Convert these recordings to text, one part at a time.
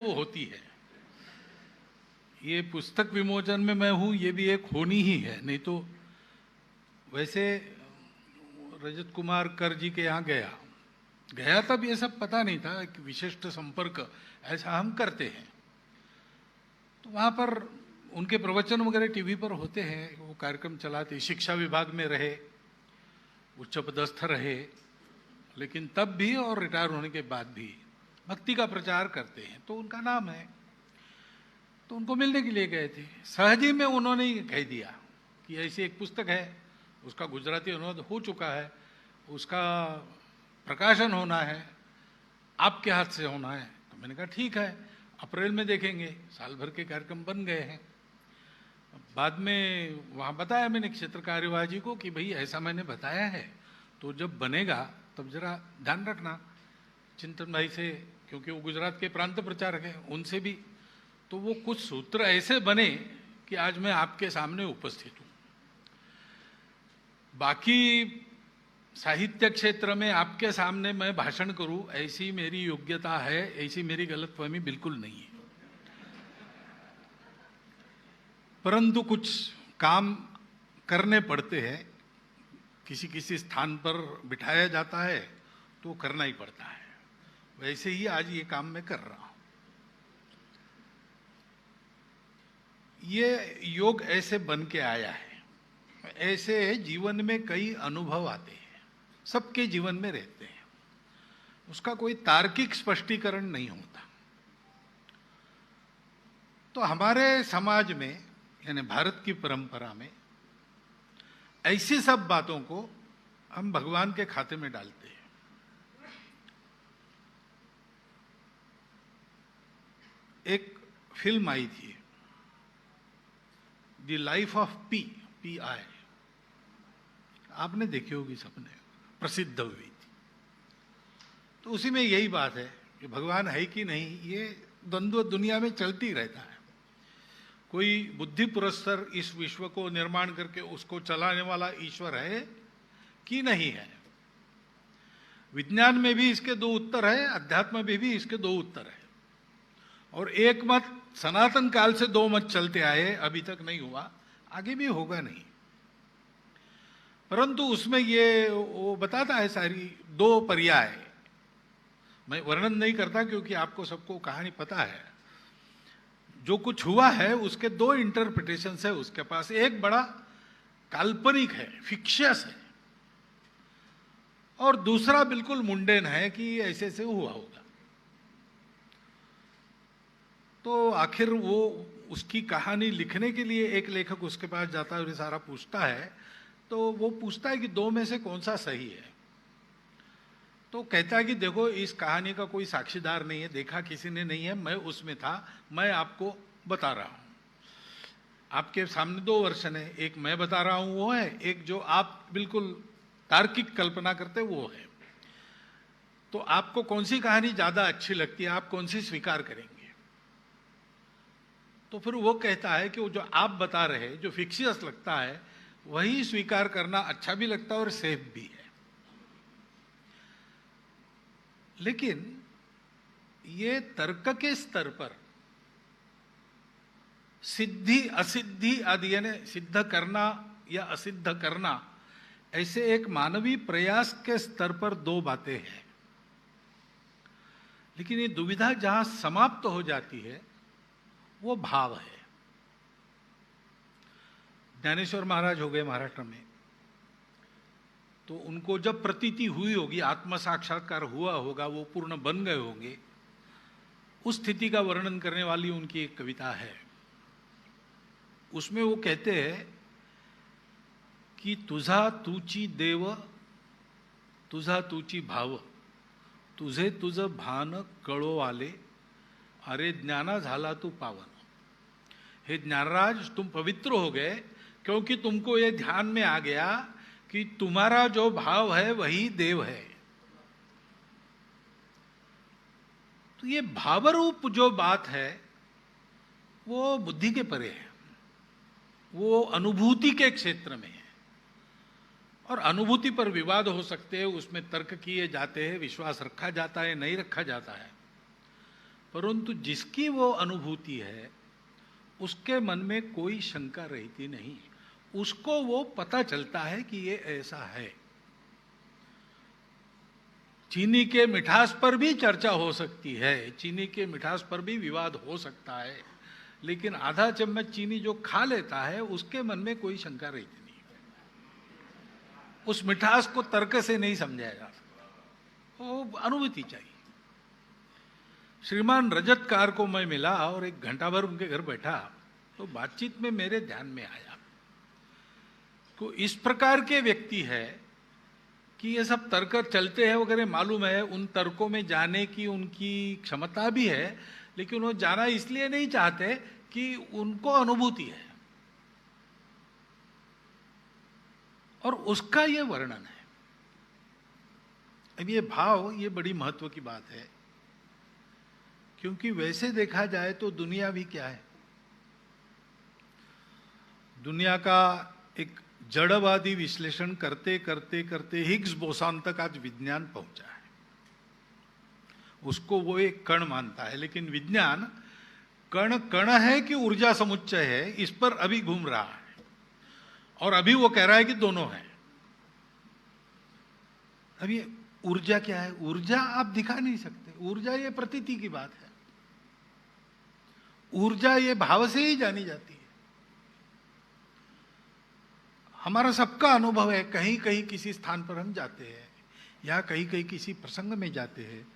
वो होती है। ये पुस्तक विमोचन में मैं हूँ, ये भी एक होनी ही है। नहीं तो वैसे रजत कुमार कर जी के यहाँ गया तब ये सब पता नहीं था कि विशिष्ट संपर्क ऐसा हम करते हैं। तो वहाँ पर उनके प्रवचन वगैरह टीवी पर होते हैं, वो कार्यक्रम चलाते, शिक्षा विभाग में रहे, उच्च पदस्थ रहे, लेकिन तब भी और रिटायर होने के बाद भी भक्ति का प्रचार करते हैं, तो उनका नाम है। तो उनको मिलने के लिए गए थे। सहज ही में उन्होंने ही कह दिया कि ऐसी एक पुस्तक है, उसका गुजराती अनुवाद हो चुका है, उसका प्रकाशन होना है, आपके हाथ से होना है। तो मैंने कहा ठीक है, अप्रैल में देखेंगे। साल भर के कार्यक्रम बन गए हैं। बाद में वहाँ बताया मैंने क्षेत्र कार्यवाह जी को कि भाई ऐसा मैंने बताया है, तो जब बनेगा तब जरा ध्यान रखना चिंतन भाई से, क्योंकि वो गुजरात के प्रांत प्रचारक हैं, उनसे भी तो वो कुछ सूत्र ऐसे बने कि आज मैं आपके सामने उपस्थित हूँ। बाकी साहित्य क्षेत्र में आपके सामने मैं भाषण करूं, ऐसी मेरी योग्यता है, ऐसी मेरी गलतफहमी बिल्कुल नहीं है। परंतु कुछ काम करने पड़ते हैं, किसी किसी स्थान पर बिठाया जाता है तो करना ही पड़ता है। वैसे ही आज ये काम मैं कर रहा हूं। ये योग ऐसे बन के आया है, ऐसे जीवन में कई अनुभव आते हैं, सबके जीवन में रहते हैं, उसका कोई तार्किक स्पष्टीकरण नहीं होता। तो हमारे समाज में, यानी भारत की परंपरा में, ऐसी सब बातों को हम भगवान के खाते में डालते हैं। एक फिल्म आई थी, the life of P I, आपने देखी होगी सबने, प्रसिद्ध हुई थी। तो उसी में यही बात है कि भगवान है कि नहीं, ये द्वंद्व दुनिया में चलती रहता है। कोई बुद्धि पुरस्सर इस विश्व को निर्माण करके उसको चलाने वाला ईश्वर है कि नहीं है। विज्ञान में भी इसके दो उत्तर है, अध्यात्म में भी इसके दो उत्तर है। और एक मत सनातन काल से दो मत चलते आए, अभी तक नहीं हुआ, आगे भी होगा नहीं। परंतु उसमें ये वो बताता है सारी दो पर्याय। मैं वर्णन नहीं करता क्योंकि आपको सबको कहानी पता है। जो कुछ हुआ है उसके दो इंटरप्रिटेशन है उसके पास। एक बड़ा काल्पनिक है, फिक्शियस है, और दूसरा बिल्कुल मुंडेन है कि ऐसे ऐसे हुआ होगा। तो आखिर वो उसकी कहानी लिखने के लिए एक लेखक उसके पास जाता है और ये सारा पूछता है। तो वो पूछता है कि दो में से कौन सा सही है। तो कहता है कि देखो, इस कहानी का कोई साक्षीदार नहीं है, देखा किसी ने नहीं है, मैं उसमें था, मैं आपको बता रहा हूं। आपके सामने दो वर्षन है, एक मैं बता रहा हूं वो है, एक जो आप बिल्कुल तार्किक कल्पना करते वो है। तो आपको कौन सी कहानी ज्यादा अच्छी लगती है, आप कौन सी स्वीकार करेंगे? तो फिर वो कहता है कि वो जो आप बता रहे, जो फिक्शियस लगता है, वही स्वीकार करना अच्छा भी लगता है और सेफ भी है। लेकिन ये तर्क के स्तर पर सिद्धि असिद्धि आदि, यानी सिद्ध करना या असिद्ध करना, ऐसे एक मानवीय प्रयास के स्तर पर दो बातें हैं। लेकिन ये दुविधा जहां समाप्त हो जाती है वो भाव है। ज्ञानेश्वर महाराज हो गए महाराष्ट्र में, तो उनको जब प्रतीति हुई होगी, आत्म साक्षात्कार हुआ होगा, वो पूर्ण बन गए होंगे, उस स्थिति का वर्णन करने वाली उनकी एक कविता है। उसमें वो कहते हैं कि तुझा तूची देव, तुझा तूची भाव, तुझे तुझ भान कळो आले, अरे ज्ञाना झाला तू पावन। हे ज्ञानराज, तुम पवित्र हो गए क्योंकि तुमको ये ध्यान में आ गया कि तुम्हारा जो भाव है वही देव है। तो ये भावरूप जो बात है वो बुद्धि के परे है, वो अनुभूति के क्षेत्र में है। और अनुभूति पर विवाद हो सकते हैं, उसमें तर्क किए जाते हैं, विश्वास रखा जाता है, नहीं रखा जाता है। परंतु जिसकी वो अनुभूति है उसके मन में कोई शंका रहती नहीं, उसको वो पता चलता है कि ये ऐसा है। चीनी के मिठास पर भी चर्चा हो सकती है, चीनी के मिठास पर भी विवाद हो सकता है, लेकिन आधा चम्मच चीनी जो खा लेता है उसके मन में कोई शंका रहती नहीं, उस मिठास को तर्क से नहीं समझाया जा सकता, वो अनुभूति चाहिए। श्रीमान रजतकार को मैं मिला और 1 घंटा भर उनके घर बैठा, तो बातचीत में मेरे ध्यान में आया तो इस प्रकार के व्यक्ति है कि ये सब तर्क चलते हैं वगैरह, मालूम है उन तर्कों में जाने की उनकी क्षमता भी है, लेकिन वो जाना इसलिए नहीं चाहते कि उनको अनुभूति है, और उसका ये वर्णन है। अब ये भाव, ये बड़ी महत्व की बात है, क्योंकि वैसे देखा जाए तो दुनिया भी क्या है, दुनिया का एक जड़वादी विश्लेषण करते करते करते हिग्स बोसान तक आज विज्ञान पहुंचा है। उसको वो एक कण मानता है, लेकिन विज्ञान कण कण है कि ऊर्जा समुच्चय है, इस पर अभी घूम रहा है, और अभी वो कह रहा है कि दोनों है। अब ये ऊर्जा क्या है? ऊर्जा आप दिखा नहीं सकते, ऊर्जा ये प्रतीति की बात है, ऊर्जा ये भाव से ही जानी जाती है। हमारा सबका अनुभव है, कहीं कहीं किसी स्थान पर हम जाते हैं या कहीं कहीं किसी प्रसंग में जाते हैं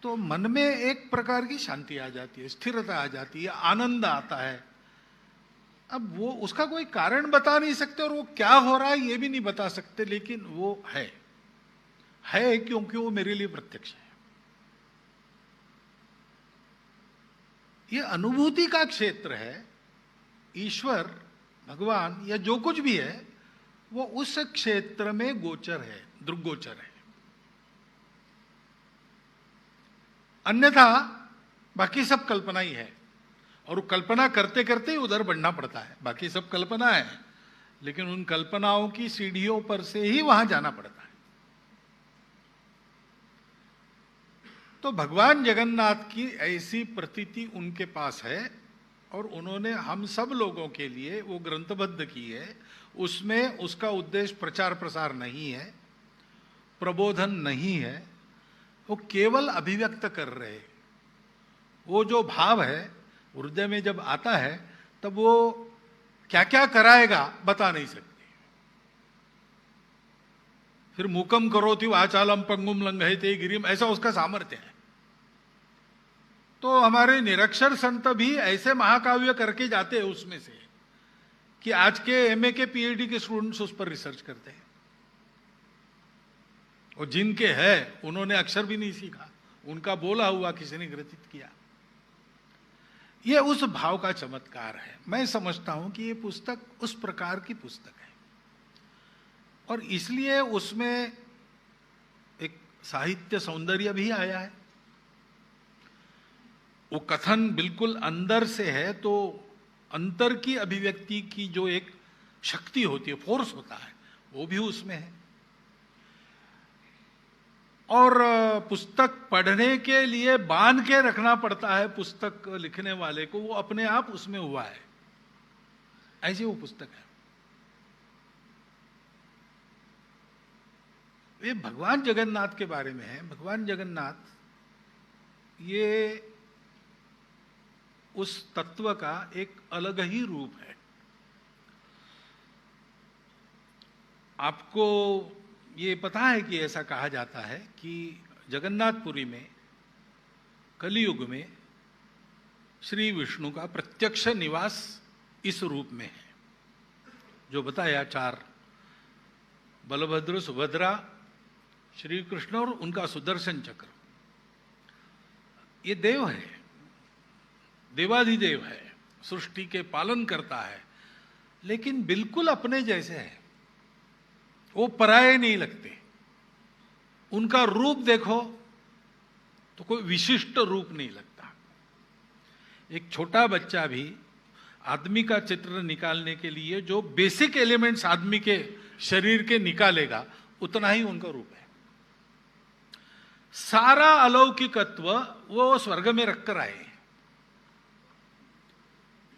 तो मन में एक प्रकार की शांति आ जाती है, स्थिरता आ जाती है, आनंद आता है। अब वो उसका कोई कारण बता नहीं सकते और वो क्या हो रहा है ये भी नहीं बता सकते, लेकिन वो है क्योंकि वो मेरे लिए प्रत्यक्ष है। ये अनुभूति का क्षेत्र है। ईश्वर, भगवान या जो कुछ भी है वो उस क्षेत्र में गोचर है, दृग्गोचर है। अन्यथा बाकी सब कल्पना ही है, और कल्पना करते करते ही उधर बढ़ना पड़ता है। बाकी सब कल्पना है, लेकिन उन कल्पनाओं की सीढ़ियों पर से ही वहां जाना पड़ता है। तो भगवान जगन्नाथ की ऐसी प्रतीति उनके पास है, और उन्होंने हम सब लोगों के लिए वो ग्रंथबद्ध की है। उसमें उसका उद्देश्य प्रचार प्रसार नहीं है, प्रबोधन नहीं है, वो केवल अभिव्यक्त कर रहे। वो जो भाव है हृदय में जब आता है तब वो क्या क्या कराएगा बता नहीं सकते। फिर मूकम करोति वाचालम पंगुम लंघयते गिरिम, ऐसा उसका सामर्थ्य है। तो हमारे निरक्षर संत भी ऐसे महाकाव्य करके जाते हैं उसमें से कि आज के एमए के पीएचडी के स्टूडेंट्स उस पर रिसर्च करते हैं, और जिनके है उन्होंने अक्षर भी नहीं सीखा, उनका बोला हुआ किसी ने ग्रथित किया। ये उस भाव का चमत्कार है। मैं समझता हूं कि ये पुस्तक उस प्रकार की पुस्तक है, और इसलिए उसमें एक साहित्य सौंदर्य भी आया है। वो कथन बिल्कुल अंदर से है, तो अंतर की अभिव्यक्ति की जो एक शक्ति होती है, फोर्स होता है, वो भी उसमें है। और पुस्तक पढ़ने के लिए बांध के रखना पड़ता है पुस्तक लिखने वाले को, वो अपने आप उसमें हुआ है, ऐसी वो पुस्तक है। ये भगवान जगन्नाथ के बारे में है। भगवान जगन्नाथ ये उस तत्व का एक अलग ही रूप है। आपको ये पता है कि ऐसा कहा जाता है कि जगन्नाथपुरी में कलियुग में श्री विष्णु का प्रत्यक्ष निवास इस रूप में है, जो बताया 4 बलभद्र, सुभद्रा, श्री कृष्ण और उनका सुदर्शन चक्र। ये देव है, देवाधिदेव है, सृष्टि के पालन करता है, लेकिन बिल्कुल अपने जैसे है। वो पराये नहीं लगते। उनका रूप देखो तो कोई विशिष्ट रूप नहीं लगता। एक छोटा बच्चा भी आदमी का चित्र निकालने के लिए जो बेसिक एलिमेंट्स आदमी के शरीर के निकालेगा, उतना ही उनका रूप है। सारा अलौकिकत्व वो स्वर्ग में रखकर आए।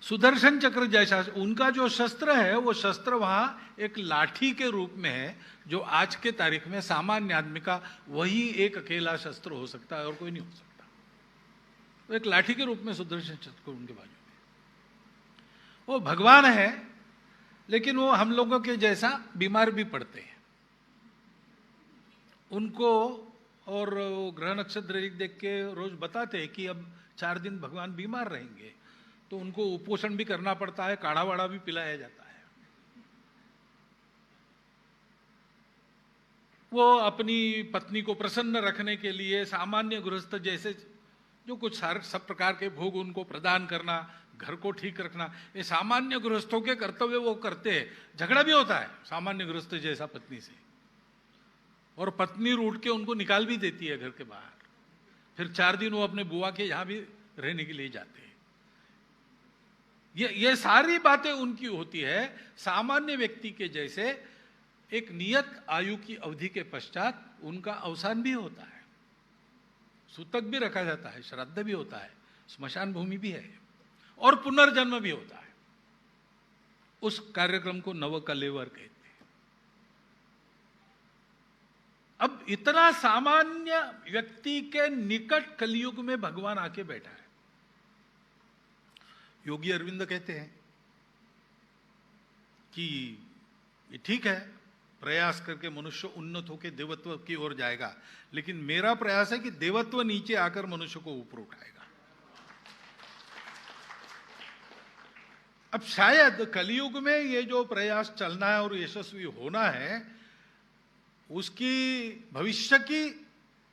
सुदर्शन चक्र जैसा उनका जो शस्त्र है, वो शस्त्र वहां एक लाठी के रूप में है, जो आज के तारीख में सामान्य आदमी का वही एक अकेला शस्त्र हो सकता है और कोई नहीं हो सकता। तो एक लाठी के रूप में सुदर्शन चक्र उनके बाजू में, वो भगवान है, लेकिन वो हम लोगों के जैसा बीमार भी पड़ते हैं। उनको और ग्रह नक्षत्र देख के रोज बताते हैं कि अब 4 दिन भगवान बीमार रहेंगे, तो उनको उपोषण भी करना पड़ता है, काढ़ा वाड़ा भी पिलाया जाता है। वो अपनी पत्नी को प्रसन्न रखने के लिए सामान्य गृहस्थ जैसे जो कुछ सब प्रकार के भोग उनको प्रदान करना, घर को ठीक रखना, ये सामान्य गृहस्थों के कर्तव्य वो करते हैं। झगड़ा भी होता है सामान्य गृहस्थ जैसा पत्नी से, और पत्नी रूठ के उनको निकाल भी देती है घर के बाहर। फिर 4 दिन वो अपने बुआ के यहां भी रहने के लिए जाते हैं। ये सारी बातें उनकी होती है सामान्य व्यक्ति के जैसे। एक नियत आयु की अवधि के पश्चात उनका अवसान भी होता है, सूतक भी रखा जाता है, श्राद्ध भी होता है, स्मशान भूमि भी है, और पुनर्जन्म भी होता है। उस कार्यक्रम को नवकलेवर कहते हैं। अब इतना सामान्य व्यक्ति के निकट कलयुग में भगवान आके बैठा है। योगी अरविंद कहते हैं कि ये ठीक है, प्रयास करके मनुष्य उन्नत होकर देवत्व की ओर जाएगा, लेकिन मेरा प्रयास है कि देवत्व नीचे आकर मनुष्य को ऊपर उठाएगा। अब शायद कलयुग में ये जो प्रयास चलना है और यशस्वी होना है, उसकी भविष्य की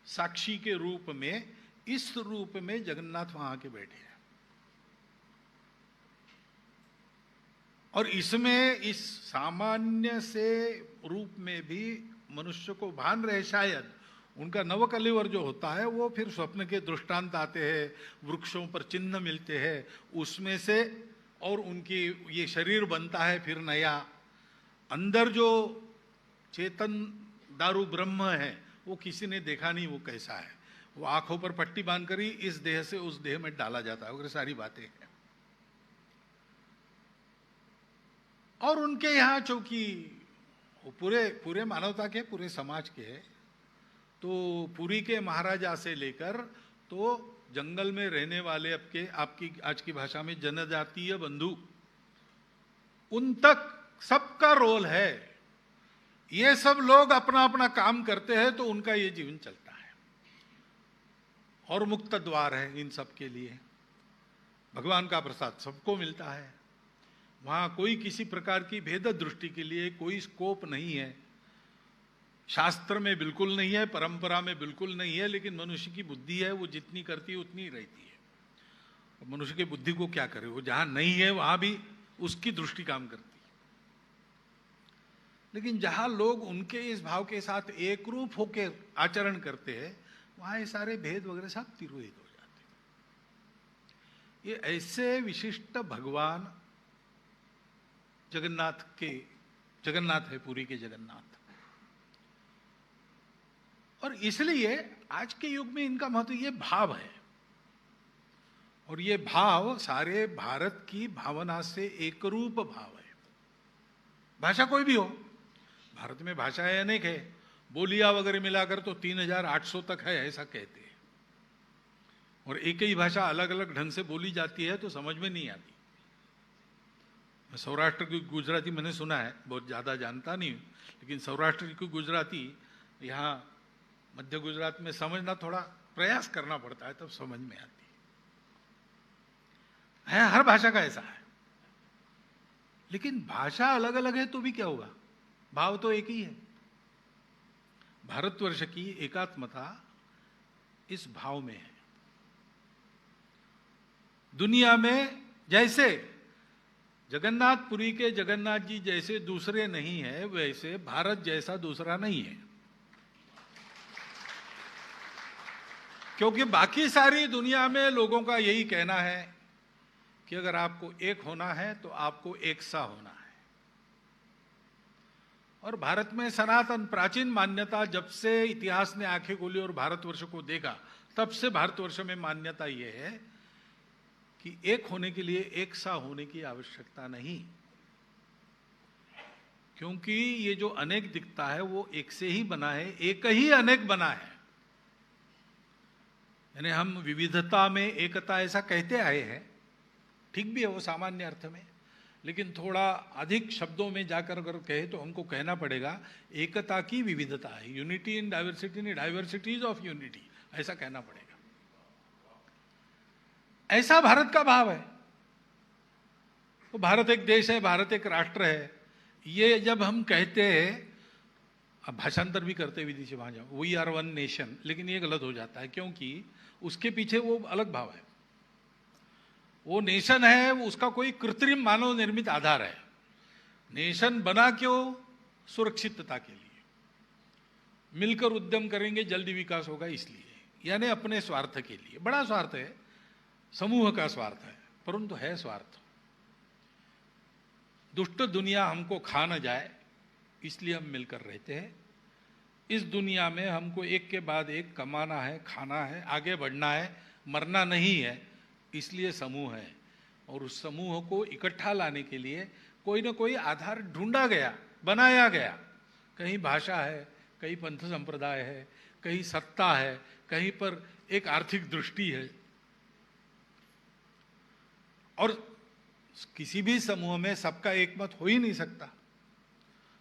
साक्षी के रूप में, इस रूप में जगन्नाथ वहां आके बैठे हैं। और इसमें इस सामान्य से रूप में भी मनुष्य को भान रहे। शायद उनका नवकलेवर जो होता है वो फिर स्वप्न के दृष्टांत आते हैं, वृक्षों पर चिन्ह मिलते हैं, उसमें से और उनकी ये शरीर बनता है फिर नया। अंदर जो चेतन दारू ब्रह्म है वो किसी ने देखा नहीं, वो कैसा है। वो आंखों पर पट्टी बांधकर ही इस देह से उस देह में डाला जाता है, वगैरह सारी बातें हैं। और उनके यहाँ चूंकि पूरे मानवता के, पूरे समाज के, तो पुरी के महाराजा से लेकर तो जंगल में रहने वाले आपकी आज की भाषा में जनजातीय बंधु, उन तक सबका रोल है। ये सब लोग अपना अपना काम करते हैं तो उनका ये जीवन चलता है, और मुक्त द्वार है इन सब के लिए। भगवान का प्रसाद सबको मिलता है। वहां कोई किसी प्रकार की भेद दृष्टि के लिए कोई स्कोप नहीं है। शास्त्र में बिल्कुल नहीं है, परंपरा में बिल्कुल नहीं है, लेकिन मनुष्य की बुद्धि है, वो जितनी करती है उतनी ही रहती है। मनुष्य की बुद्धि को क्या करे, वो जहां नहीं है वहां भी उसकी दृष्टि काम करती है। लेकिन जहां लोग उनके इस भाव के साथ एक रूप होकर आचरण करते हैं, वहां ये सारे भेद वगैरह सब तिरोहित हो जाते हैं। ये ऐसे विशिष्ट भगवान जगन्नाथ है, पुरी के जगन्नाथ। और इसलिए आज के युग में इनका महत्व ये भाव है, और ये भाव सारे भारत की भावना से एक रूप भाव है। भाषा कोई भी हो, भारत में भाषाएं अनेक है, बोलियां वगैरह मिलाकर तो 3800 तक है, ऐसा कहते हैं। और एक ही भाषा अलग अलग ढंग से बोली जाती है तो समझ में नहीं आती। सौराष्ट्र की गुजराती मैंने सुना है, बहुत ज़्यादा जानता नहीं हूँ, लेकिन सौराष्ट्र की गुजराती यहाँ मध्य गुजरात में समझना थोड़ा प्रयास करना पड़ता है, तब समझ में आती है। हर भाषा का ऐसा है, लेकिन भाषा अलग अलग है तो भी क्या होगा, भाव तो एक ही है। भारतवर्ष की एकात्मता इस भाव में है। दुनिया में जैसे जगन्नाथपुरी के जगन्नाथ जी जैसे दूसरे नहीं है, वैसे भारत जैसा दूसरा नहीं है। क्योंकि बाकी सारी दुनिया में लोगों का यही कहना है कि अगर आपको एक होना है तो आपको एक सा होना है। और भारत में सनातन प्राचीन मान्यता, जब से इतिहास ने आंखें खोली और भारतवर्ष को देखा, तब से भारतवर्ष में मान्यता यह है कि एक होने के लिए एक सा होने की आवश्यकता नहीं, क्योंकि ये जो अनेक दिखता है वो एक से ही बना है, एक ही अनेक बना है। यानी हम विविधता में एकता ऐसा कहते आए हैं, ठीक भी है वो सामान्य अर्थ में, लेकिन थोड़ा अधिक शब्दों में जाकर अगर कहे तो हमको कहना पड़ेगा एकता की विविधता है, unity in diversity, in diversities of unity, ऐसा कहना पड़ेगा। ऐसा भारत का भाव है। तो भारत एक देश है, भारत एक राष्ट्र है, ये जब हम कहते हैं, अब भाषांतर भी करते विदेशी वहां जाओ, वी आर वन नेशन, लेकिन ये गलत हो जाता है, क्योंकि उसके पीछे वो अलग भाव है। वो नेशन है, उसका कोई कृत्रिम मानव निर्मित आधार है। नेशन बना क्यों? सुरक्षितता के लिए, मिलकर उद्यम करेंगे जल्दी विकास होगा इसलिए, यानी अपने स्वार्थ के लिए। बड़ा स्वार्थ है, समूह का स्वार्थ है, परंतु है स्वार्थ। दुष्ट दुनिया हमको खा न जाए इसलिए हम मिलकर रहते हैं। इस दुनिया में हमको एक के बाद एक कमाना है, खाना है, आगे बढ़ना है, मरना नहीं है, इसलिए समूह है। और उस समूह को इकट्ठा लाने के लिए कोई ना कोई आधार ढूंढा गया, बनाया गया। कहीं भाषा है, कहीं पंथ संप्रदाय है, कहीं सत्ता है, कहीं पर एक आर्थिक दृष्टि है। और किसी भी समूह में सबका एक मत हो ही नहीं सकता।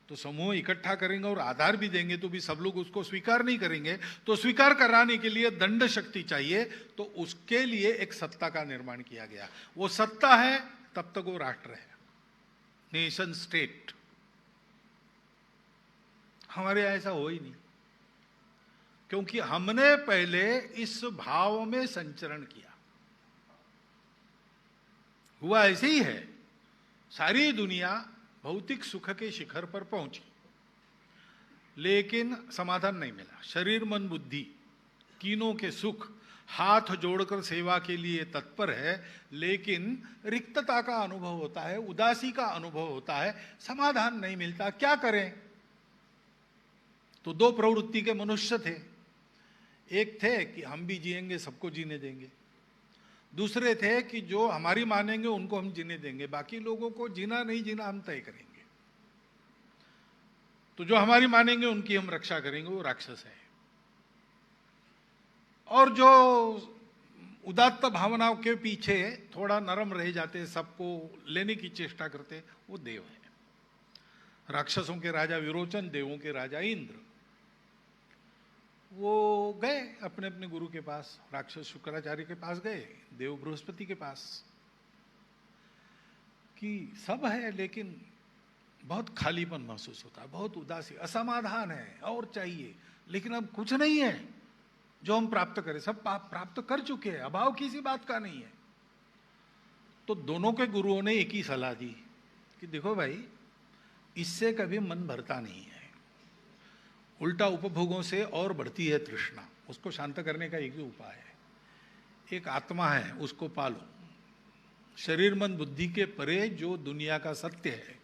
तो समूह इकट्ठा करेंगे और आधार भी देंगे तो भी सब लोग उसको स्वीकार नहीं करेंगे। तो स्वीकार कराने के लिए दंड शक्ति चाहिए, तो उसके लिए एक सत्ता का निर्माण किया गया। वो सत्ता है तब तक वो राष्ट्र है, नेशन स्टेट। हमारे यहां ऐसा हो ही नहीं, क्योंकि हमने पहले इस भाव में संचरण किया। हुआ ऐसे ही है, सारी दुनिया भौतिक सुख के शिखर पर पहुंची, लेकिन समाधान नहीं मिला। शरीर मन बुद्धि तीनों के सुख हाथ जोड़कर सेवा के लिए तत्पर है, लेकिन रिक्तता का अनुभव होता है, उदासी का अनुभव होता है, समाधान नहीं मिलता। क्या करें? तो दो प्रवृत्ति के मनुष्य थे। एक थे कि हम भी जिएंगे, सबको जीने देंगे। दूसरे थे कि जो हमारी मानेंगे उनको हम जीने देंगे, बाकी लोगों को जीना नहीं जीना हम तय करेंगे। तो जो हमारी मानेंगे उनकी हम रक्षा करेंगे, वो राक्षस है। और जो उदात्त भावनाओं के पीछे थोड़ा नरम रह जाते, सबको लेने की चेष्टा करते, वो देव है। राक्षसों के राजा विरोचन, देवों के राजा इंद्र। वो गए अपने अपने गुरु के पास, राक्षस शुक्राचार्य के पास गए, देव बृहस्पति के पास, कि सब है लेकिन बहुत खालीपन महसूस होता है, बहुत उदासी, असमाधान है, और चाहिए, लेकिन अब कुछ नहीं है जो हम प्राप्त करें, सब प्राप्त कर चुके हैं, अभाव किसी बात का नहीं है। तो दोनों के गुरुओं ने एक ही सलाह दी कि देखो भाई, इससे कभी मन भरता नहीं है, उल्टा उपभोगों से और बढ़ती है तृष्णा। उसको शांत करने का एक ही उपाय है, एक आत्मा है, उसको पालो। शरीर मन बुद्धि के परे जो दुनिया का सत्य है,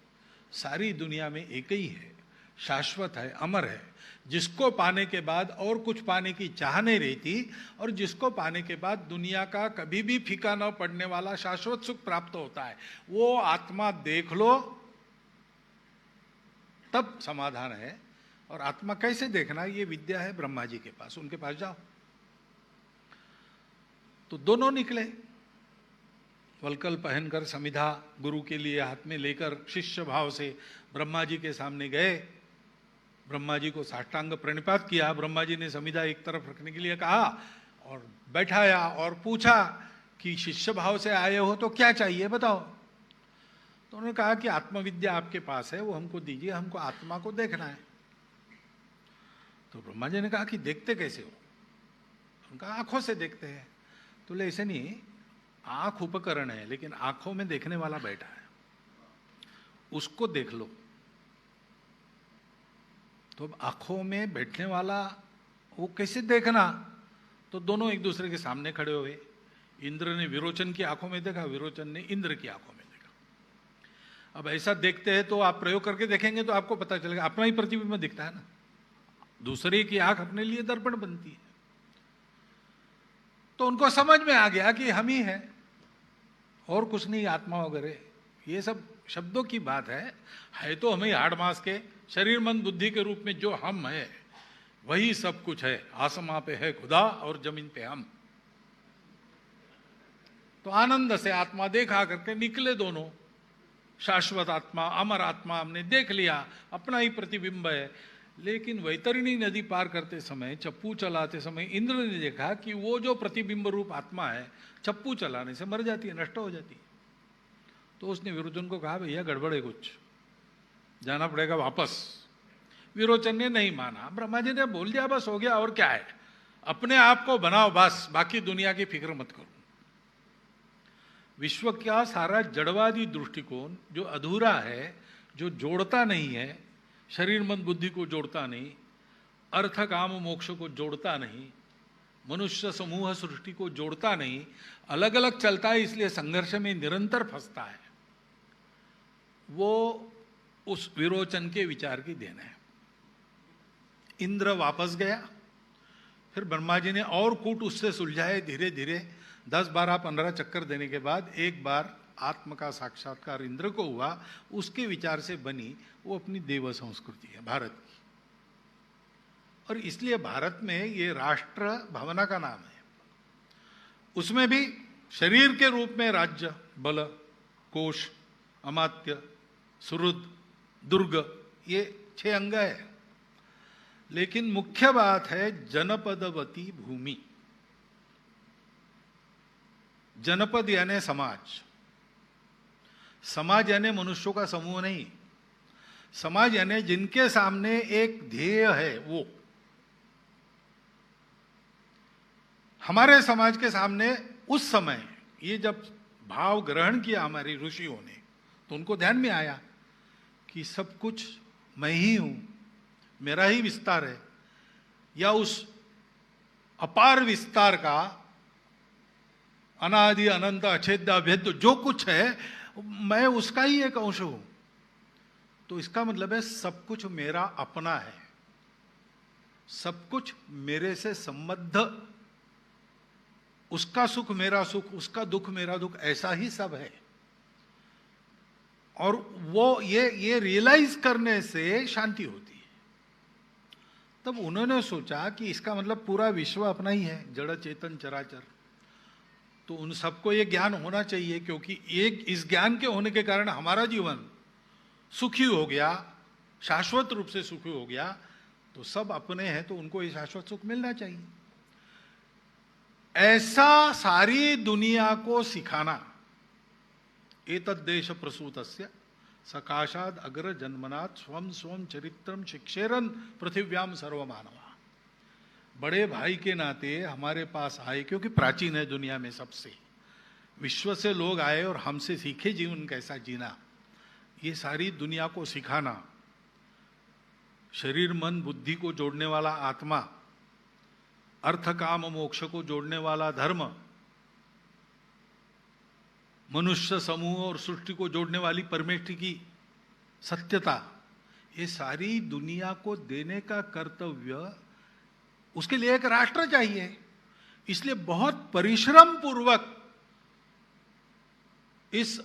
सारी दुनिया में एक ही है, शाश्वत है, अमर है, जिसको पाने के बाद और कुछ पाने की चाह नहीं रहती, और जिसको पाने के बाद दुनिया का कभी भी फीका न पड़ने वाला शाश्वत सुख प्राप्त होता है। वो आत्मा देख लो, तब समाधान है। और आत्मा कैसे देखना, ये विद्या है ब्रह्मा जी के पास, उनके पास जाओ। तो दोनों निकले, वलकल पहनकर समिधा गुरु के लिए हाथ में लेकर शिष्य भाव से ब्रह्मा जी के सामने गए। ब्रह्मा जी को साष्टांग प्रणिपात किया। ब्रह्मा जी ने समिधा एक तरफ रखने के लिए कहा और बैठाया और पूछा कि शिष्य भाव से आए हो तो क्या चाहिए बताओ। तो उन्होंने कहा कि आत्मविद्या आपके पास है, वो हमको दीजिए, हमको आत्मा को देखना है। तो ब्रह्मा जी ने कहा कि देखते कैसे हो? उनका आंखों से देखते हैं। तो ले ऐसे नहीं, आंख उपकरण है, लेकिन आंखों में देखने वाला बैठा है, उसको देख लो। तो अब आंखों में बैठने वाला वो कैसे देखना? तो दोनों एक दूसरे के सामने खड़े हुए। इंद्र ने विरोचन की आंखों में देखा, विरोचन ने इंद्र की आंखों में देखा। अब ऐसा देखते हैं तो आप प्रयोग करके देखेंगे तो आपको पता चलेगा, अपना ही प्रतिबिंब दिखता है ना, दूसरे की आंख अपने लिए दर्पण बनती है। तो उनको समझ में आ गया कि हम ही हैं और कुछ नहीं, आत्मा वगैरह ये सब शब्दों की बात है तो हमें हाड़ मांस के शरीर मन बुद्धि के रूप में जो हम है वही सब कुछ है। आसमां पे है खुदा और जमीन पे हम। तो आनंद से आत्मा देखा करके निकले दोनों, शाश्वत आत्मा अमर आत्मा हमने देख लिया, अपना ही प्रतिबिंब है। लेकिन वैतरणी नदी पार करते समय, चप्पू चलाते समय इंद्र ने देखा कि वो जो प्रतिबिंब रूप आत्मा है चप्पू चलाने से मर जाती है, नष्ट हो जाती है। तो उसने विरोचन को कहा, भैया गड़बड़ है, कुछ जाना पड़ेगा वापस। विरोचन ने नहीं माना। ब्रह्मा जी ने बोल दिया, बस हो गया, और क्या है, अपने आप को बनाओ बस, बाकी दुनिया की फिक्र मत करो। विश्व का सारा जड़वादी दृष्टिकोण जो अधूरा है, जो जोड़ता नहीं है, शरीर मन बुद्धि को जोड़ता नहीं, अर्थ काम मोक्ष को जोड़ता नहीं, मनुष्य समूह सृष्टि को जोड़ता नहीं, अलग अलग चलता है, इसलिए संघर्ष में निरंतर फंसता है, वो उस विरोचन के विचार की देन है। इंद्र वापस गया, फिर ब्रह्मा जी ने और कूट उससे सुलझाए, धीरे धीरे 10, 12, 15 चक्कर देने के बाद एक बार आत्म का साक्षात्कार इंद्र को हुआ। उसके विचार से बनी वो अपनी देव संस्कृति है भारत की। और इसलिए भारत में ये राष्ट्र भावना का नाम है। उसमें भी शरीर के रूप में राज्य, बल, कोश, अमात्य, सुहृद, दुर्ग, ये 6 अंग है। लेकिन मुख्य बात है जनपदवती भूमि। जनपद यानी समाज, समाज यानी मनुष्यों का समूह नहीं, समाज यानी जिनके सामने एक ध्येय है। वो हमारे समाज के सामने उस समय ये जब भाव ग्रहण किया हमारे ऋषियों ने, तो उनको ध्यान में आया कि सब कुछ मैं ही हूं, मेरा ही विस्तार है, या उस अपार विस्तार का अनादि अनंत अछेद्य अभेद्य जो कुछ है, मैं उसका ही एक अंश हूं। तो इसका मतलब है सब कुछ मेरा अपना है, सब कुछ मेरे से संबद्ध, उसका सुख मेरा सुख, उसका दुख मेरा दुख, ऐसा ही सब है। और वो ये रियलाइज करने से शांति होती है। तब उन्होंने सोचा कि इसका मतलब पूरा विश्व अपना ही है, जड़ चेतन चराचर। तो उन सबको ये ज्ञान होना चाहिए, क्योंकि एक इस ज्ञान के होने के कारण हमारा जीवन सुखी हो गया, शाश्वत रूप से सुखी हो गया। तो सब अपने हैं, तो उनको ये शाश्वत सुख मिलना चाहिए। ऐसा सारी दुनिया को सिखाना, एतद्देश प्रसूतस्य सकाशाद अग्र जन्मनाथ स्वम स्वम चरित्रम शिक्षेरन पृथिव्याम सर्वमानवा। बड़े भाई के नाते हमारे पास आए, क्योंकि प्राचीन है दुनिया में सबसे, विश्व से लोग आए और हमसे सीखे जीवन कैसा जीना। ये सारी दुनिया को सिखाना, शरीर मन बुद्धि को जोड़ने वाला आत्मा, अर्थ काम मोक्ष को जोड़ने वाला धर्म, मनुष्य समूह और सृष्टि को जोड़ने वाली परमेष्टि की सत्यता, ये सारी दुनिया को देने का कर्तव्य, उसके लिए एक राष्ट्र चाहिए। इसलिए बहुत परिश्रम पूर्वक इस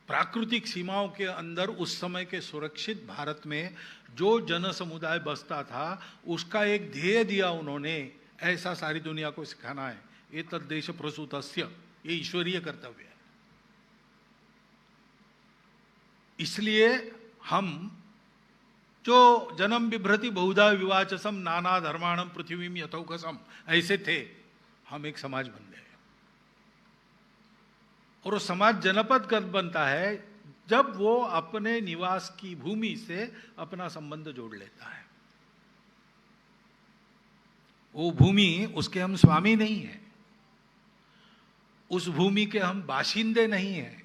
प्राकृतिक सीमाओं के अंदर उस समय के सुरक्षित भारत में जो जन समुदाय बसता था, उसका एक ध्येय दिया उन्होंने, ऐसा सारी दुनिया को सिखाना है। ये तद्देश प्रसूतस्य, ये ईश्वरीय कर्तव्य है। इसलिए हम जो जन्म बिभ्रति बहुधा विवाचसम नाना धर्माणम पृथ्वीम यथौकसम, ऐसे थे, हम एक समाज बन गए। और वो समाज जनपद कब बनता है, जब वो अपने निवास की भूमि से अपना संबंध जोड़ लेता है। वो भूमि, उसके हम स्वामी नहीं हैं, उस भूमि के हम बाशिंदे नहीं हैं,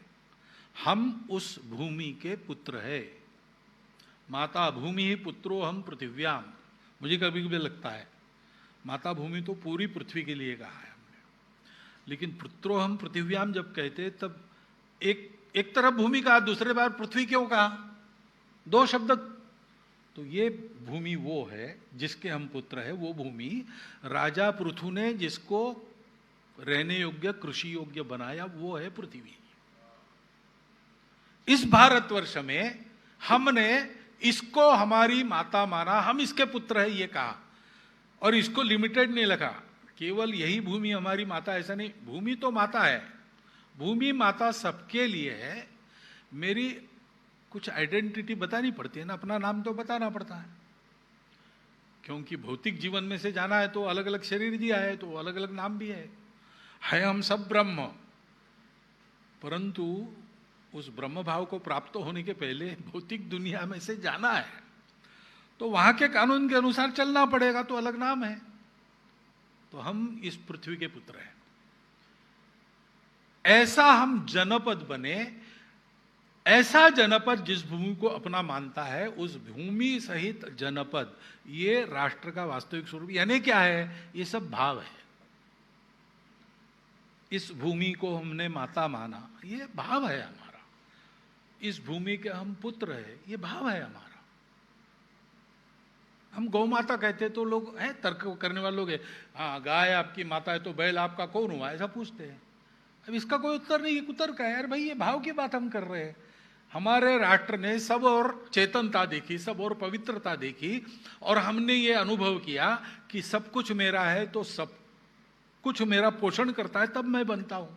हम उस भूमि के पुत्र है। माता भूमि ही पुत्रो हम पृथिव्याम। मुझे कभी कभी लगता है माता भूमि तो पूरी पृथ्वी के लिए कहा है हमने, लेकिन पुत्रो हम पृथिव्याम जब कहते तब एक तरफ भूमि कहा, दूसरे बार पृथ्वी क्यों कहा? दो शब्द। तो ये भूमि वो है जिसके हम पुत्र है, वो भूमि राजा पृथु ने जिसको रहने योग्य, कृषि योग्य बनाया, वो है पृथ्वी। इस भारतवर्ष में हमने इसको हमारी माता माना, हम इसके पुत्र है ये कहा, और इसको लिमिटेड नहीं लगा केवल यही भूमि हमारी माता, ऐसा नहीं। भूमि तो माता है, भूमि माता सबके लिए है। मेरी कुछ आइडेंटिटी बतानी पड़ती है ना, अपना नाम तो बताना पड़ता है, क्योंकि भौतिक जीवन में से जाना है तो अलग अलग शरीर दिया है, तो अलग अलग नाम भी है हम सब ब्रह्म। परंतु उस ब्रह्म भाव को प्राप्त होने के पहले भौतिक दुनिया में से जाना है, तो वहां के कानून के अनुसार चलना पड़ेगा, तो अलग नाम है। तो हम इस पृथ्वी के पुत्र हैं। ऐसा हम जनपद बने, ऐसा जनपद जिस भूमि को अपना मानता है, उस भूमि सहित जनपद, ये राष्ट्र का वास्तविक स्वरूप। यानी क्या है? ये सब भाव है। इस भूमि को हमने माता माना, ये भाव है हमारा। इस भूमि के हम पुत्र है, ये भाव है हमारा। हम गौ माता कहते तो लोग हैं, तर्क करने वाले लोग हैं, हाँ गाय आपकी माता है तो बैल आपका कौन हुआ, ऐसा पूछते हैं। अब इसका कोई उत्तर नहीं, कुतर्क है यार भाई, ये भाव की बात हम कर रहे हैं। हमारे राष्ट्र ने सब और चेतनता देखी, सब और पवित्रता देखी, और हमने ये अनुभव किया कि सब कुछ मेरा है, तो सब कुछ मेरा पोषण करता है, तब मैं बनता हूं।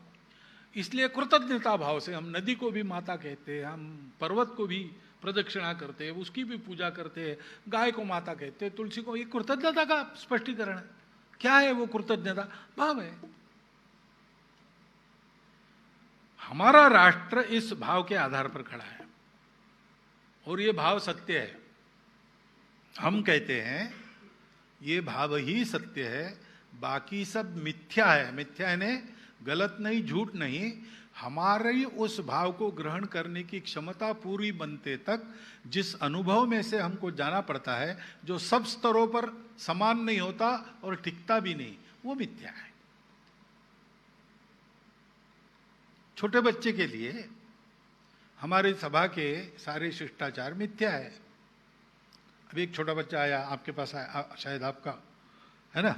इसलिए कृतज्ञता भाव से हम नदी को भी माता कहते हैं, हम पर्वत को भी प्रदक्षिणा करते हैं, उसकी भी पूजा करते हैं, गाय को माता कहते हैं, तुलसी को। ये कृतज्ञता का स्पष्टीकरण है। क्या है वो कृतज्ञता? भाव है। हमारा राष्ट्र इस भाव के आधार पर खड़ा है, और ये भाव सत्य है। हम कहते हैं ये भाव ही सत्य है, बाकी सब मिथ्या है। मिथ्या यानी गलत नहीं, झूठ नहीं। हमारी उस भाव को ग्रहण करने की क्षमता पूरी बनते तक जिस अनुभव में से हमको जाना पड़ता है, जो सब स्तरों पर समान नहीं होता और टिकता भी नहीं, वो मिथ्या है। छोटे बच्चे के लिए हमारी सभा के सारे शिष्टाचार मिथ्या है। अभी एक छोटा बच्चा आया आपके पास, आया शायद आपका है ना,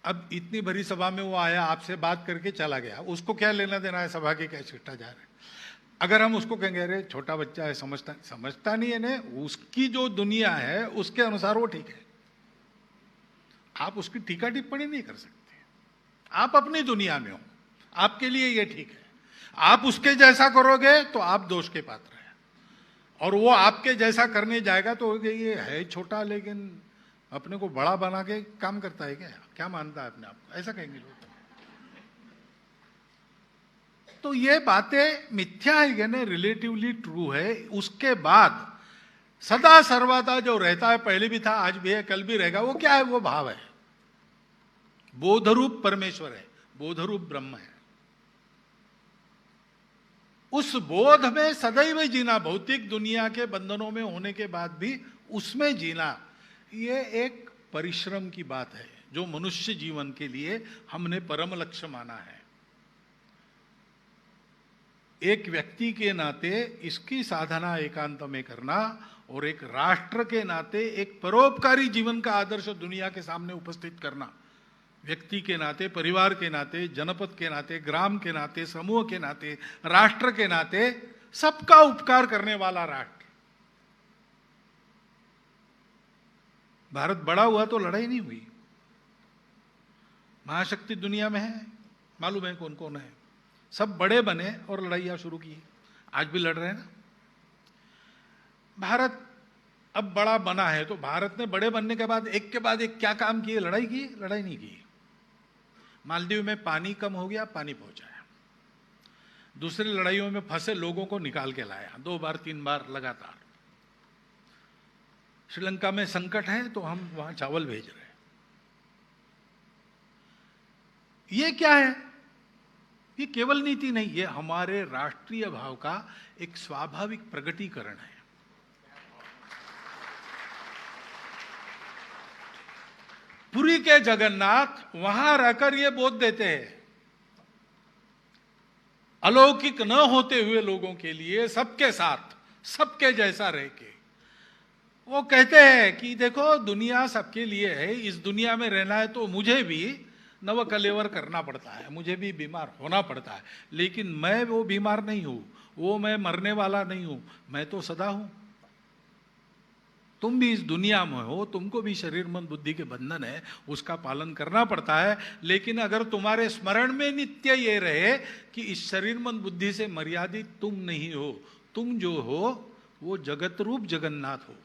अब इतनी बड़ी सभा में वो आया, आपसे बात करके चला गया, उसको क्या लेना देना है सभा के क्या शिष्टाचार है? अगर हम उसको कहेंगे अरे छोटा बच्चा है, समझता नहीं है ना, उसकी जो दुनिया है उसके अनुसार वो ठीक है, आप उसकी टीका टिप्पणी नहीं कर सकते। आप अपनी दुनिया में हो, आपके लिए ये ठीक है। आप उसके जैसा करोगे तो आप दोष के पात्र हैं, और वो आपके जैसा करने जाएगा तो ये है छोटा लेकिन अपने को बड़ा बना के काम करता है, क्या मानता है अपने आप को, ऐसा कहेंगे लोग। तो ये बातें मिथ्या है यानी रिलेटिवली ट्रू है। उसके बाद सदा सर्वदा जो रहता है, पहले भी था, आज भी है, कल भी रहेगा, वो क्या है? वो भाव है, बोधरूप परमेश्वर है, बोधरूप ब्रह्म है। उस बोध में सदैव जीना, भौतिक दुनिया के बंधनों में होने के बाद भी उसमें जीना, ये एक परिश्रम की बात है जो मनुष्य जीवन के लिए हमने परम लक्ष्य माना है। एक व्यक्ति के नाते इसकी साधना एकांत में करना, और एक राष्ट्र के नाते एक परोपकारी जीवन का आदर्श दुनिया के सामने उपस्थित करना, व्यक्ति के नाते, परिवार के नाते, जनपद के नाते, ग्राम के नाते, समूह के नाते, राष्ट्र के नाते, सबका उपकार करने वाला राष्ट्र। भारत बड़ा हुआ तो लड़ाई नहीं हुई। महाशक्ति दुनिया में है, मालूम है कौन कौन है, सब बड़े बने और लड़ाइयां शुरू की, आज भी लड़ रहे हैं ना। भारत अब बड़ा बना है, तो भारत ने बड़े बनने के बाद एक के बाद एक क्या काम किए? लड़ाई की? लड़ाई नहीं की। मालदीव में पानी कम हो गया, पानी पहुंचाया। दूसरी लड़ाइयों में फंसे लोगों को निकाल के लाया, 2 बार 3 बार लगातार। श्रीलंका में संकट है तो हम वहां चावल भेज रहे हैं। ये क्या है? ये केवल नीति नहीं, ये हमारे राष्ट्रीय भाव का एक स्वाभाविक प्रगटीकरण है। पुरी के जगन्नाथ वहां रहकर ये बोध देते हैं अलौकिक न होते हुए लोगों के लिए सबके साथ सबके जैसा रह के वो कहते हैं कि देखो दुनिया सबके लिए है, इस दुनिया में रहना है तो मुझे भी नव कलेवर करना पड़ता है, मुझे भी बीमार होना पड़ता है, लेकिन मैं वो बीमार नहीं हूं, वो मैं मरने वाला नहीं हूं, मैं तो सदा हूं। तुम भी इस दुनिया में हो, तुमको भी शरीर मन बुद्धि के बंधन है, उसका पालन करना पड़ता है, लेकिन अगर तुम्हारे स्मरण में नित्य ये रहे कि इस शरीर मन बुद्धि से मर्यादित तुम नहीं हो, तुम जो हो वो जगत रूप जगन्नाथ हो,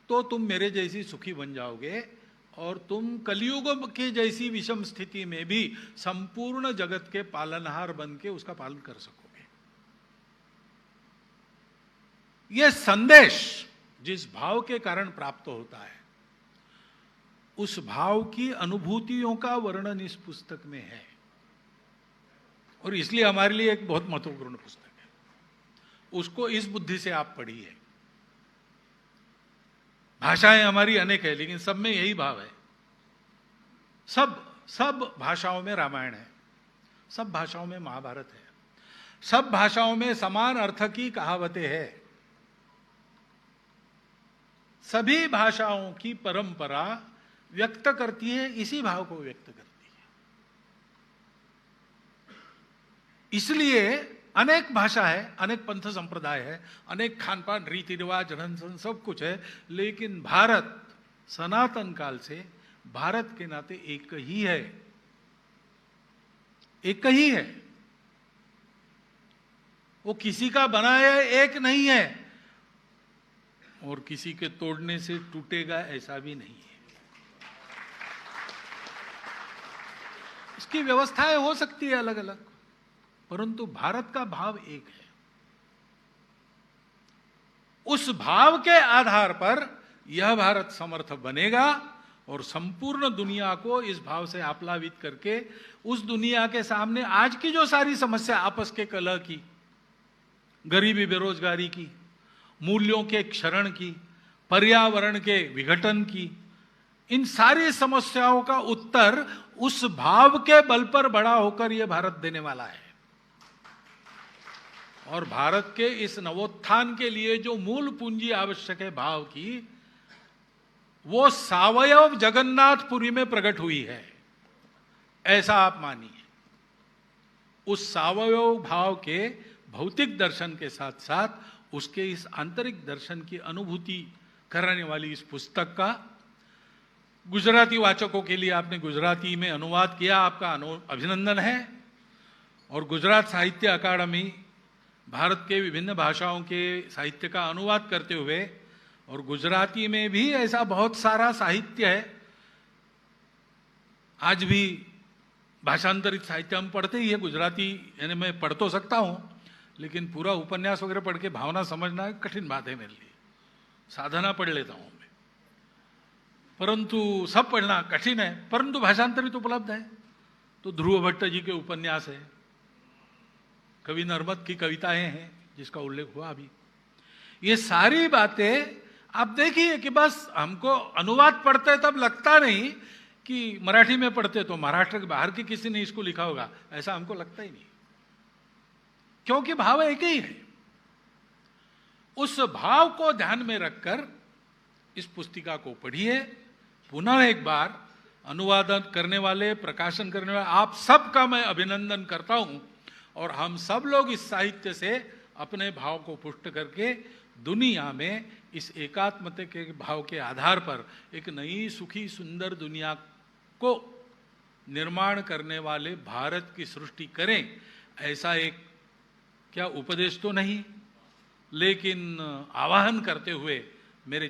तो तुम मेरे जैसी सुखी बन जाओगे और तुम कलियुग के जैसी विषम स्थिति में भी संपूर्ण जगत के पालनहार बन के उसका पालन कर सकोगे। यह संदेश जिस भाव के कारण प्राप्त होता है, उस भाव की अनुभूतियों का वर्णन इस पुस्तक में है, और इसलिए हमारे लिए एक बहुत महत्वपूर्ण पुस्तक है। उसको इस बुद्धि से आप पढ़िए। भाषाएं हमारी अनेक है, लेकिन सब में यही भाव है। सब भाषाओं में रामायण है, सब भाषाओं में महाभारत है, सब भाषाओं में समान अर्थ की कहावतें हैं। सभी भाषाओं की परंपरा व्यक्त करती है, इसी भाव को व्यक्त करती है। इसलिए अनेक भाषा है, अनेक पंथ संप्रदाय है, अनेक खानपान रीति रिवाज ढंग सब कुछ है, लेकिन भारत सनातन काल से भारत के नाते एक ही है, एक ही है। वो किसी का बनाया एक नहीं है, और किसी के तोड़ने से टूटेगा ऐसा भी नहीं है। इसकी व्यवस्थाएं हो सकती है अलग अलग, परंतु भारत का भाव एक है। उस भाव के आधार पर यह भारत समर्थ बनेगा और संपूर्ण दुनिया को इस भाव से आप्लावित करके उस दुनिया के सामने आज की जो सारी समस्या, आपस के कलह की, गरीबी बेरोजगारी की, मूल्यों के क्षरण की, पर्यावरण के विघटन की, इन सारी समस्याओं का उत्तर उस भाव के बल पर बड़ा होकर यह भारत देने वाला है। और भारत के इस नवोत्थान के लिए जो मूल पूंजी आवश्यक है भाव की, वो सावयव जगन्नाथपुरी में प्रकट हुई है, ऐसा आप मानिए। उस सावयव भाव के भौतिक दर्शन के साथ साथ उसके इस आंतरिक दर्शन की अनुभूति कराने वाली इस पुस्तक का गुजराती वाचकों के लिए आपने गुजराती में अनुवाद किया, आपका अभिनंदन है। और गुजरात साहित्य अकादमी भारत के विभिन्न भाषाओं के साहित्य का अनुवाद करते हुए, और गुजराती में भी ऐसा बहुत सारा साहित्य है, आज भी भाषांतरित साहित्य हम पढ़ते ही है गुजराती, यानी मैं पढ़ तो सकता हूं, लेकिन पूरा उपन्यास वगैरह पढ़ के भावना समझना कठिन बात है मेरे लिए। साधना पढ़ लेता हूं मैं, परंतु सब पढ़ना कठिन है, परंतु भाषांतरित उपलब्ध है। तो ध्रुव भट्ट जी के उपन्यास है, कवि नर्मद की कविताएं हैं जिसका उल्लेख हुआ अभी। ये सारी बातें आप देखिए कि बस हमको अनुवाद पढ़ते तब लगता नहीं कि मराठी में पढ़ते तो महाराष्ट्र के बाहर के किसी ने इसको लिखा होगा, ऐसा हमको लगता ही नहीं, क्योंकि भाव एक ही है। उस भाव को ध्यान में रखकर इस पुस्तिका को पढ़िए। पुनः एक बार अनुवादन करने वाले, प्रकाशन करने वाले आप सबका मैं अभिनंदन करता हूं, और हम सब लोग इस साहित्य से अपने भाव को पुष्ट करके दुनिया में इस एकात्मता के भाव के आधार पर एक नई सुखी सुंदर दुनिया को निर्माण करने वाले भारत की सृष्टि करें। ऐसा एक क्या उपदेश तो नहीं, लेकिन आवाहन करते हुए मेरे